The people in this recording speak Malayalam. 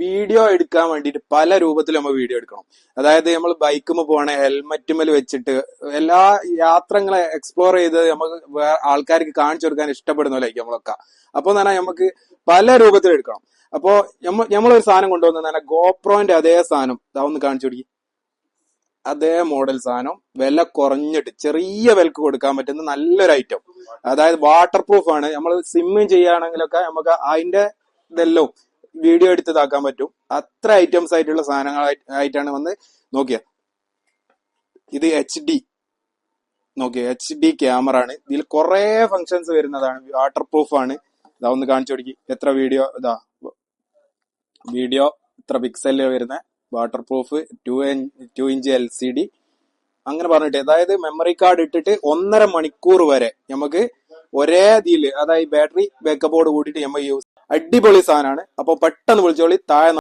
വീഡിയോ എടുക്കാൻ വേണ്ടിയിട്ട് പല രൂപത്തിൽ നമ്മൾ വീഡിയോ എടുക്കണം. അതായത് നമ്മൾ ബൈക്കുമ്പോൾ പോകണേ ഹെൽമറ്റുമ്മൽ വെച്ചിട്ട് എല്ലാ യാത്രകളെ എക്സ്പ്ലോർ ചെയ്ത് നമുക്ക് ആൾക്കാർക്ക് കാണിച്ചു കൊടുക്കാൻ ഇഷ്ടപ്പെടുന്നവരായിരിക്കും നമ്മളൊക്കെ. അപ്പൊ എന്ന് പറഞ്ഞാൽ നമുക്ക് പല രൂപത്തിൽ എടുക്കണം. അപ്പോ നമ്മളൊരു സാധനം കൊണ്ടുവന്ന ഗോപ്രോന്റെ അതേ സാധനം ഒന്ന് കാണിച്ചു കൊടുക്കി. അതേ മോഡൽ സാധനം വില കുറഞ്ഞിട്ട് ചെറിയ വിലക്ക് കൊടുക്കാൻ പറ്റുന്ന നല്ലൊരു ഐറ്റം. അതായത് വാട്ടർ പ്രൂഫ് ആണ്. നമ്മൾ സ്വിമ്മിങ് ചെയ്യുകയാണെങ്കിലൊക്കെ നമുക്ക് അതിന്റെ ഇതെല്ലാം വീഡിയോ എടുത്തതാക്കാൻ പറ്റും. അത്ര ഐറ്റംസ് ആയിട്ടുള്ള സാധനങ്ങളായിട്ടാണ് വന്ന് നോക്കിയ. ഇത് HD ക്യാമറ ആണ്. ഇതിൽ കുറെ ഫങ്ഷൻസ് വരുന്നതാണ്. വാട്ടർ പ്രൂഫ് ആണ്. ഇതാ ഒന്ന് കാണിച്ചു കൊടുക്കി. എത്ര വീഡിയോ ഇത്ര പിക്സലിൽ വരുന്ന വാട്ടർ പ്രൂഫ് 2 ഇഞ്ച് LCD അങ്ങനെ പറഞ്ഞിട്ട്, അതായത് മെമ്മറി കാർഡ് ഇട്ടിട്ട് 1.5 മണിക്കൂർ വരെ നമുക്ക് ഒരേ ഇതില്, അതായത് ബാറ്ററി ബാക്കപ്പോട് കൂടിയിട്ട് നമുക്ക് യൂസ്. അടിപൊളി സാധനമാണ്. അപ്പൊ പെട്ടെന്ന് വിളിച്ചോളി. താഴെ